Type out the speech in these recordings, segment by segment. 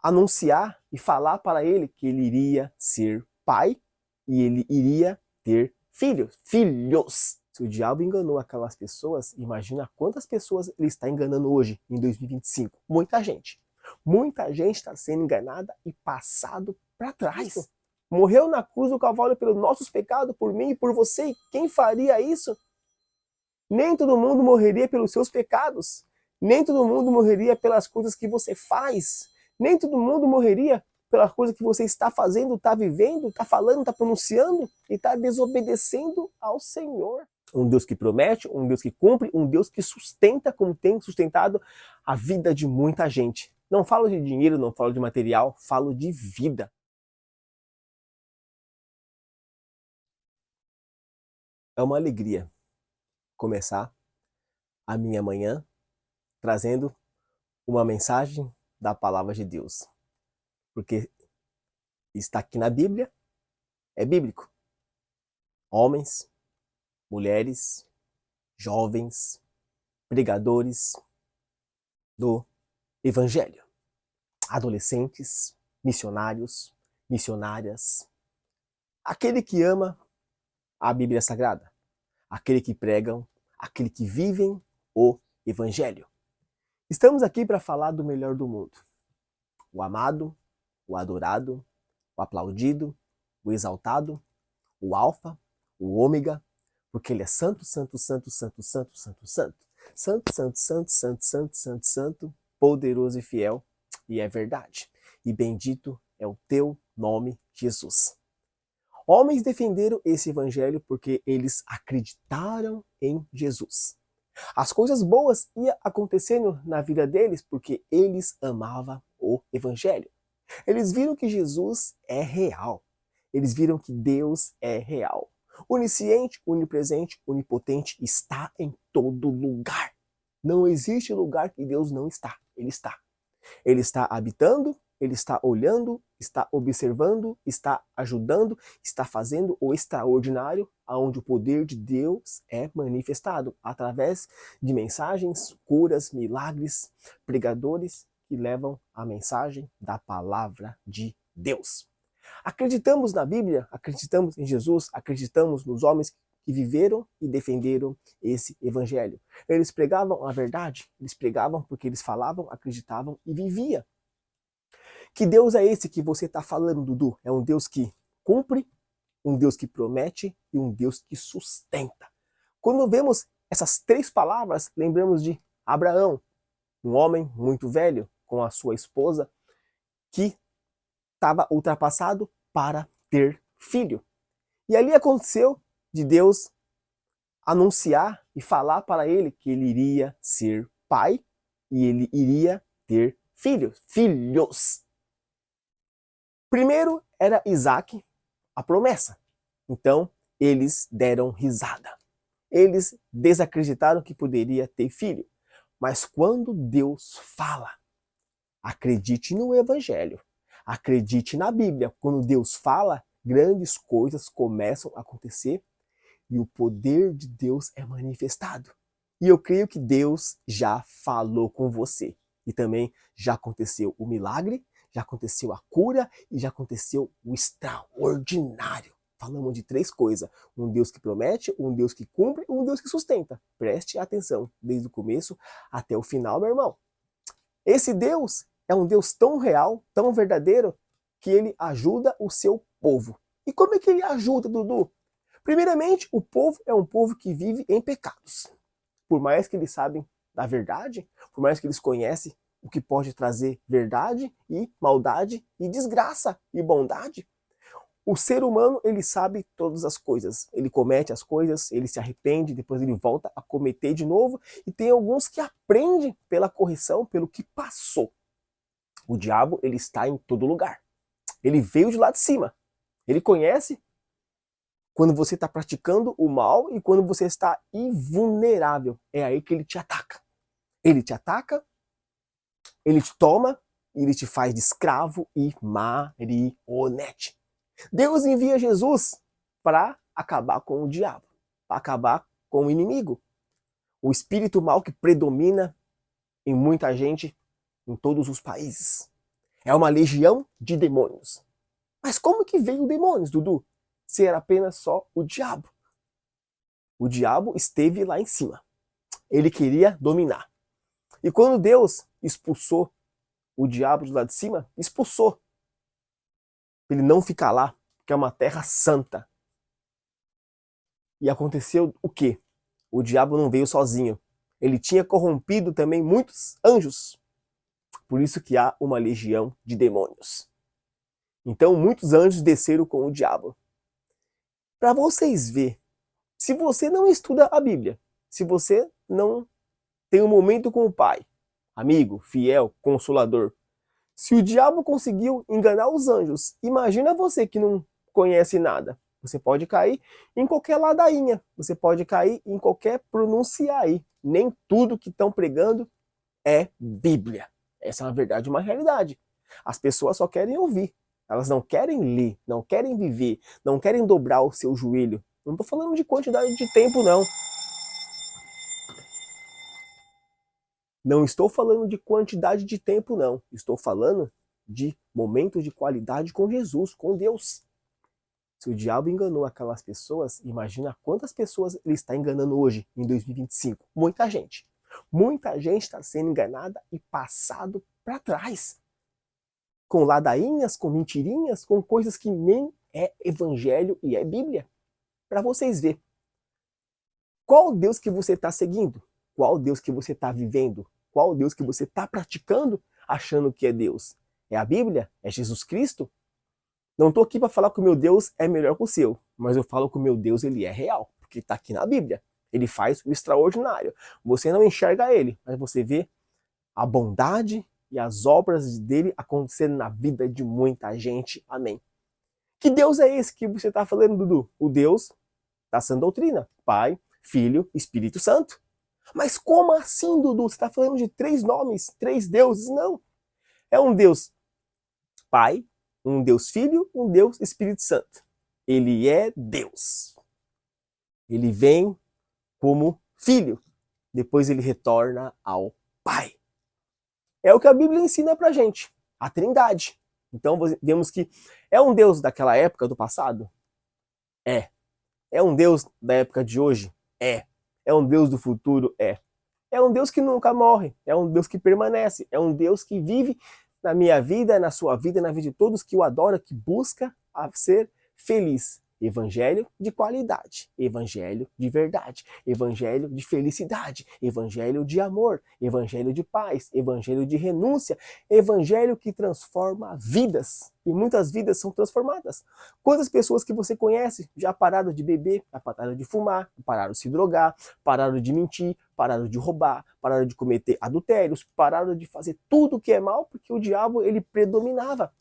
anunciar e falar para ele que ele iria ser pai e ele iria ter filhos. Filhos! Se o diabo enganou aquelas pessoas, imagina quantas pessoas ele está enganando hoje, em 2025. Muita gente. Muita gente está sendo enganada e passado para trás. Morreu na cruz do Calvário pelos nossos pecados, por mim e por você. E quem faria isso? Nem todo mundo morreria pelos seus pecados. Nem todo mundo morreria pelas coisas que você faz. Nem todo mundo morreria pelas coisas que você está fazendo, está vivendo, está falando, está pronunciando e está desobedecendo ao Senhor. Um Deus que promete, um Deus que cumpre, um Deus que sustenta como tem sustentado a vida de muita gente. Não falo de dinheiro, não falo de material, falo de vida. É uma alegria começar a minha manhã trazendo uma mensagem da palavra de Deus. Porque está aqui na Bíblia, é bíblico. Homens, mulheres, jovens, pregadores do Evangelho. Adolescentes, missionários, missionárias. Aquele que ama a Bíblia Sagrada. Aquele que pregam, aquele que vivem o Evangelho. Estamos aqui para falar do melhor do mundo. O amado, o adorado, o aplaudido, o exaltado, o alfa, o ômega, porque ele é santo, santo, santo, santo, santo, santo, santo. Santo, santo, santo, santo, santo, santo, santo, poderoso e fiel, e é verdade. E bendito é o teu nome, Jesus. Homens defenderam esse evangelho porque eles acreditaram em Jesus. As coisas boas iam acontecendo na vida deles porque eles amavam o evangelho. Eles viram que Jesus é real. Eles viram que Deus é real. Onisciente, onipresente, onipotente, está em todo lugar. Não existe lugar que Deus não está. Ele está. Ele está habitando, ele está olhando, está observando, está ajudando, está fazendo o extraordinário, aonde o poder de Deus é manifestado através de mensagens, curas, milagres, pregadores que levam a mensagem da palavra de Deus. Acreditamos na Bíblia, acreditamos em Jesus, acreditamos nos homens que viveram e defenderam esse evangelho. Eles pregavam a verdade, eles pregavam porque eles falavam, acreditavam e viviam. Que Deus é esse que você está falando, Dudu? É um Deus que cumpre, um Deus que promete e um Deus que sustenta. Quando vemos essas três palavras, lembramos de Abraão, um homem muito velho com a sua esposa que estava ultrapassado para ter filho. E ali aconteceu de Deus anunciar e falar para ele que ele iria ser pai e ele iria ter filhos. Filhos! Primeiro era Isaac, a promessa. Então, eles deram risada. Eles desacreditaram que poderia ter filho. Mas quando Deus fala, acredite no Evangelho. Acredite na Bíblia. Quando Deus fala, grandes coisas começam a acontecer e o poder de Deus é manifestado. E eu creio que Deus já falou com você. E também já aconteceu o milagre, já aconteceu a cura e já aconteceu o extraordinário. Falamos de três coisas. Um Deus que promete, um Deus que cumpre e um Deus que sustenta. Preste atenção, desde o começo até o final, meu irmão. Esse Deus é um Deus tão real, tão verdadeiro, que ele ajuda o seu povo. E como é que ele ajuda, Dudu? Primeiramente, o povo é um povo que vive em pecados. Por mais que eles sabem da verdade, por mais que eles conhecem o que pode trazer verdade e maldade e desgraça e bondade, o ser humano, ele sabe todas as coisas. Ele comete as coisas, ele se arrepende, depois ele volta a cometer de novo. E tem alguns que aprendem pela correção, pelo que passou. O diabo, ele está em todo lugar. Ele veio de lá de cima. Ele conhece quando você está praticando o mal e quando você está invulnerável. É aí que ele te ataca. Ele te ataca, ele te toma, ele te faz de escravo e marionete. Deus envia Jesus para acabar com o diabo, para acabar com o inimigo. O espírito mal que predomina em muita gente, em todos os países. É uma legião de demônios. Mas como que veio demônios, Dudu? Se era apenas só o diabo. O diabo esteve lá em cima. Ele queria dominar. E quando Deus expulsou o diabo de lá de cima, expulsou. Ele não ficar lá, porque é uma terra santa. E aconteceu o quê? O diabo não veio sozinho. Ele tinha corrompido também muitos anjos. Por isso que há uma legião de demônios. Então muitos anjos desceram com o diabo. Para vocês verem, se você não estuda a Bíblia, se você não tem um momento com o Pai, amigo, fiel, consolador, se o diabo conseguiu enganar os anjos, imagina você que não conhece nada. Você pode cair em qualquer ladainha, você pode cair em qualquer pronunciar aí. Nem tudo que estão pregando é Bíblia. Essa é uma verdade, uma realidade. As pessoas só querem ouvir. Elas não querem ler, não querem viver, não querem dobrar o seu joelho. Não estou falando de quantidade de tempo, não. Não estou falando de quantidade de tempo, não. Estou falando de momentos de qualidade com Jesus, com Deus. Se o diabo enganou aquelas pessoas, imagina quantas pessoas ele está enganando hoje, em 2025. Muita gente. Muita gente está sendo enganada e passado para trás. Com ladainhas, com mentirinhas, com coisas que nem é evangelho e é Bíblia. Para vocês verem. Qual Deus que você está seguindo? Qual Deus que você está vivendo? Qual Deus que você está praticando achando que é Deus? É a Bíblia? É Jesus Cristo? Não estou aqui para falar que o meu Deus é melhor que o seu, mas eu falo que o meu Deus ele é real, porque está aqui na Bíblia. Ele faz o extraordinário. Você não enxerga ele, mas você vê a bondade e as obras dele acontecendo na vida de muita gente. Amém. Que Deus é esse que você está falando, Dudu? O Deus da sã doutrina. Pai, Filho, Espírito Santo. Mas como assim, Dudu? Você está falando de 3 nomes, 3 deuses? Não. É um Deus Pai, um Deus Filho, um Deus Espírito Santo. Ele é Deus. Ele vem como filho. Depois ele retorna ao Pai. É o que a Bíblia ensina pra gente. A Trindade. Então vemos que é um Deus daquela época do passado? É. É um Deus da época de hoje? É. É um Deus do futuro? É. É um Deus que nunca morre. É um Deus que permanece. É um Deus que vive na minha vida, na sua vida, na vida de todos que o adora, que busca a ser feliz. Evangelho de qualidade, evangelho de verdade, evangelho de felicidade, evangelho de amor, evangelho de paz, evangelho de renúncia, evangelho que transforma vidas. E muitas vidas são transformadas. Quantas pessoas que você conhece já pararam de beber, já pararam de fumar, pararam de se drogar, pararam de mentir, pararam de roubar, pararam de cometer adultérios, pararam de fazer tudo que é mal, porque o diabo ele predominava.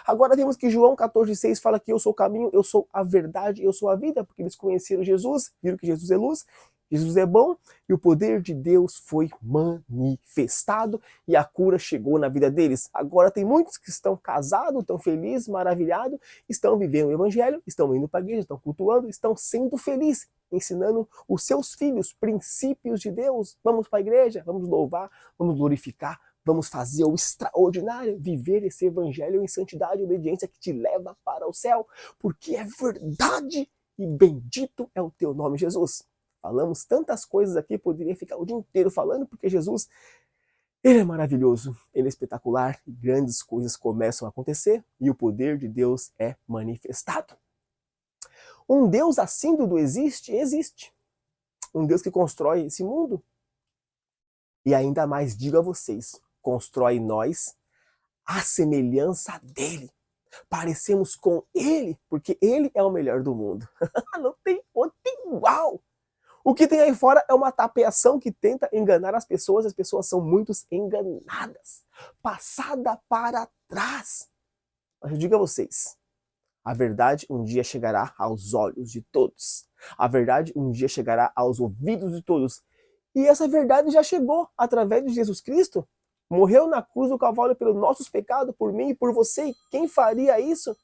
Agora vemos que João 14,6 fala que eu sou o caminho, eu sou a verdade, eu sou a vida, porque eles conheceram Jesus, viram que Jesus é luz, Jesus é bom, e o poder de Deus foi manifestado e a cura chegou na vida deles. Agora tem muitos que estão casados, estão felizes, maravilhados, estão vivendo o evangelho, estão indo para a igreja, estão cultuando, estão sendo felizes, ensinando os seus filhos princípios de Deus. Vamos para a igreja, vamos louvar, vamos glorificar, vamos fazer o extraordinário, viver esse evangelho em santidade e obediência que te leva para o céu, porque é verdade e bendito é o teu nome, Jesus. Falamos tantas coisas aqui, poderia ficar o dia inteiro falando, porque Jesus, ele é maravilhoso, ele é espetacular, e grandes coisas começam a acontecer e o poder de Deus é manifestado. Um Deus assim, Dudu, existe? Existe. Um Deus que constrói esse mundo. E ainda mais digo a vocês, constrói nós a semelhança dele. Parecemos com ele, porque ele é o melhor do mundo. Não tem outro igual. O que tem aí fora é uma tapeação que tenta enganar as pessoas são muito enganadas, passada para trás. Mas eu digo a vocês, a verdade um dia chegará aos olhos de todos. A verdade um dia chegará aos ouvidos de todos. E essa verdade já chegou através de Jesus Cristo. Morreu na cruz do Calvário pelos nossos pecados, por mim e por você. E quem faria isso?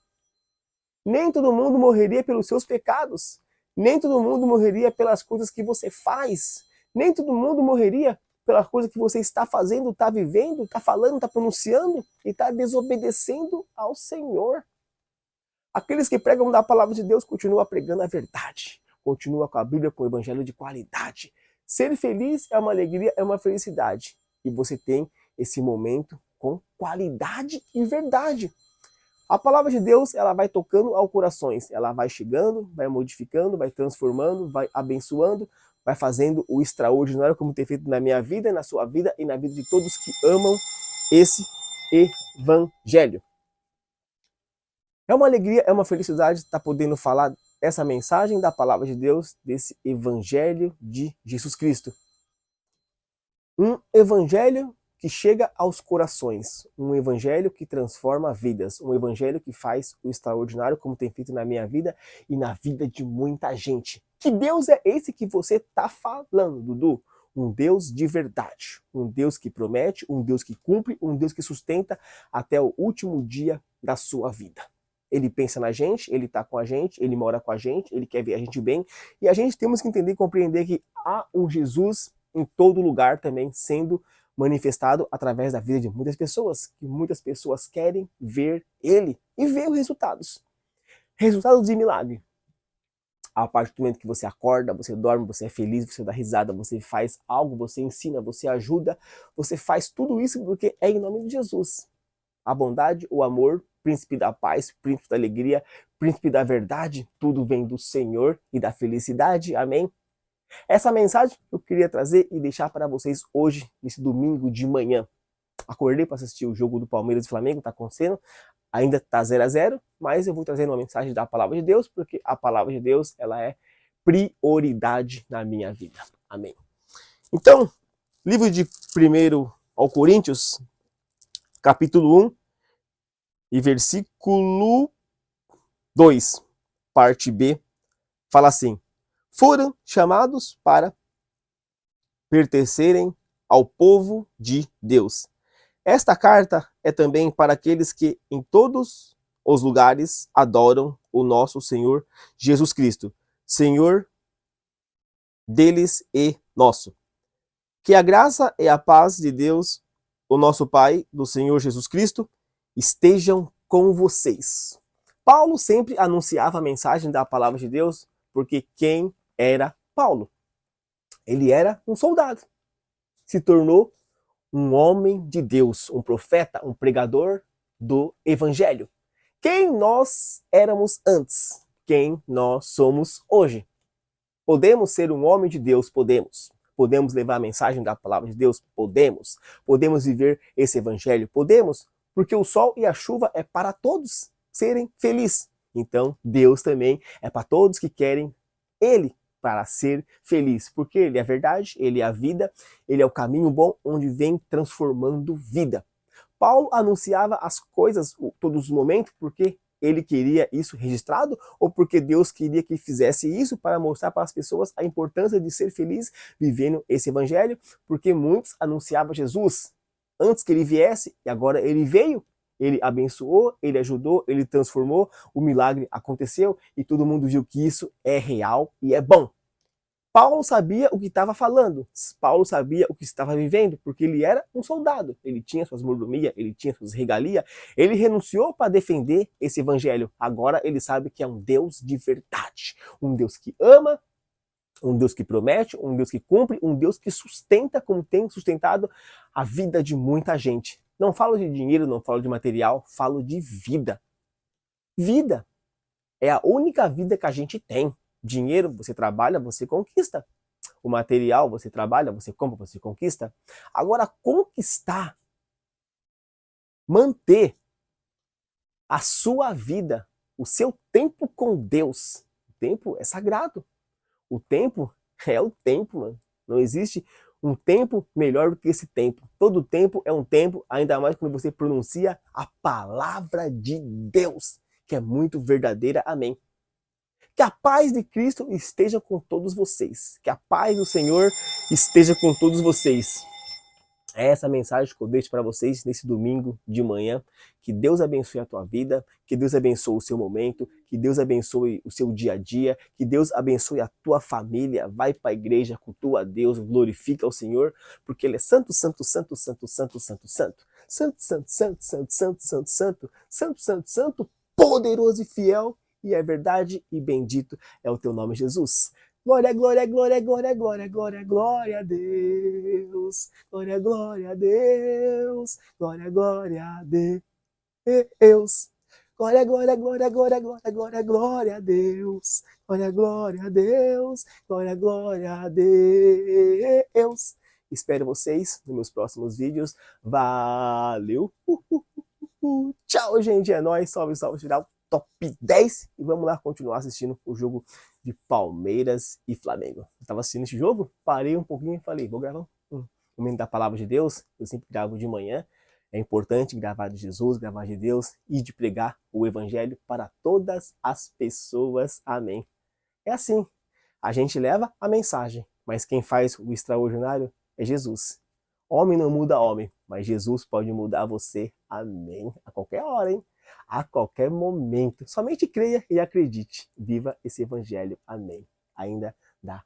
Nem todo mundo morreria pelos seus pecados. Nem todo mundo morreria pelas coisas que você faz. Nem todo mundo morreria pela coisa que você está fazendo, está vivendo, está falando, está pronunciando e está desobedecendo ao Senhor. Aqueles que pregam da palavra de Deus continuam pregando a verdade, continuam com a Bíblia, com o evangelho de qualidade. Ser feliz é uma alegria, é uma felicidade. E você tem esse momento com qualidade e verdade. A palavra de Deus, ela vai tocando aos corações, ela vai chegando, vai modificando, vai transformando, vai abençoando, vai fazendo o extraordinário como tem feito na minha vida, na sua vida e na vida de todos que amam esse evangelho. É uma alegria, é uma felicidade estar podendo falar essa mensagem da palavra de Deus, desse evangelho de Jesus Cristo. Um evangelho que chega aos corações, um evangelho que transforma vidas, um evangelho que faz o extraordinário, como tem feito na minha vida e na vida de muita gente. Que Deus é esse que você está falando, Dudu? Um Deus de verdade, um Deus que promete, um Deus que cumpre, um Deus que sustenta até o último dia da sua vida. Ele pensa na gente, ele está com a gente, ele mora com a gente, ele quer ver a gente bem, e a gente temos que entender e compreender que há um Jesus em todo lugar também sendo manifestado através da vida de muitas pessoas, que muitas pessoas querem ver ele e ver os resultados. Resultados de milagre. A partir do momento que você acorda, você dorme, você é feliz, você dá risada, você faz algo, você ensina, você ajuda, você faz tudo isso porque é em nome de Jesus. A bondade, o amor, príncipe da paz, príncipe da alegria, príncipe da verdade, tudo vem do Senhor e da felicidade. Amém? Essa mensagem eu queria trazer e deixar para vocês hoje, nesse domingo de manhã. Acordei para assistir o jogo do Palmeiras e Flamengo, está acontecendo, ainda está 0-0, mas eu vou trazer uma mensagem da palavra de Deus, porque a palavra de Deus, ela é prioridade na minha vida. Amém. Então, livro de 1 ao Coríntios, capítulo 1 e versículo 2, parte B, fala assim: foram chamados para pertencerem ao povo de Deus. Esta carta é também para aqueles que em todos os lugares adoram o nosso Senhor Jesus Cristo, Senhor deles e nosso. Que a graça e a paz de Deus, o nosso Pai, do Senhor Jesus Cristo, estejam com vocês. Paulo sempre anunciava a mensagem da palavra de Deus, porque quem era Paulo? Ele era um soldado. Se tornou um homem de Deus, um profeta, um pregador do evangelho. Quem nós éramos antes? Quem nós somos hoje? Podemos ser um homem de Deus? Podemos. Podemos levar a mensagem da palavra de Deus? Podemos. Podemos viver esse evangelho? Podemos. Porque o sol e a chuva é para todos serem felizes. Então, Deus também é para todos que querem Ele para ser feliz. Porque Ele é a verdade, Ele é a vida, Ele é o caminho bom onde vem transformando vida. Paulo anunciava as coisas todos os momentos porque ele queria isso registrado ou porque Deus queria que fizesse isso para mostrar para as pessoas a importância de ser feliz vivendo esse evangelho, porque muitos anunciavam Jesus antes que ele viesse e agora ele veio, ele abençoou, ele ajudou, ele transformou, o milagre aconteceu e todo mundo viu que isso é real e é bom. Paulo sabia o que estava falando, Paulo sabia o que estava vivendo, porque ele era um soldado, ele tinha suas mordomias, ele tinha suas regalias, ele renunciou para defender esse evangelho. Agora ele sabe que é um Deus de verdade, um Deus que ama, um Deus que promete, um Deus que cumpre, um Deus que sustenta como tem sustentado a vida de muita gente. Não falo de dinheiro, não falo de material, falo de vida. Vida é a única vida que a gente tem. Dinheiro, você trabalha, você conquista. O material, você trabalha, você compra, você conquista. Agora, conquistar, manter a sua vida, o seu tempo com Deus. O tempo é sagrado. O tempo é o tempo, mano. Não existe um tempo melhor do que esse tempo. Todo tempo é um tempo, ainda mais quando você pronuncia a palavra de Deus, que é muito verdadeira. Amém. Que a paz de Cristo esteja com todos vocês. Que a paz do Senhor esteja com todos vocês. É essa mensagem que eu deixo para vocês nesse domingo de manhã. Que Deus abençoe a tua vida, que Deus abençoe o seu momento, que Deus abençoe o seu dia a dia, que Deus abençoe a tua família. Vai para a igreja, cultua a Deus, glorifica o Senhor, porque Ele é santo, santo, santo, santo, santo, santo, santo. Santo, santo, santo, santo, santo, santo, santo, santo, santo, santo, poderoso e fiel, e é verdade e bendito é o teu nome, Jesus. Glória, glória, glória, glória, glória, glória, glória a Deus. Glória, glória a Deus. Glória, glória a Deus. Glória, glória, glória, glória, glória, glória, glória a Deus. Glória, glória a Deus. Glória, glória a Deus. Espero vocês nos meus próximos vídeos. Valeu! Tchau, gente. É nóis. Salve, salve, geral. Top 10. E vamos lá continuar assistindo o jogo de Palmeiras e Flamengo. Eu tava assistindo esse jogo, parei um pouquinho e falei, vou gravar um momento da palavra de Deus. Eu sempre gravo de manhã. É importante gravar de Jesus, gravar de Deus e de pregar o evangelho para todas as pessoas. Amém. É assim. A gente leva a mensagem, mas quem faz o extraordinário é Jesus. Homem não muda homem, mas Jesus pode mudar você. Amém. A qualquer hora, hein? A qualquer momento. Somente creia e acredite. Viva esse evangelho. Amém. Ainda dá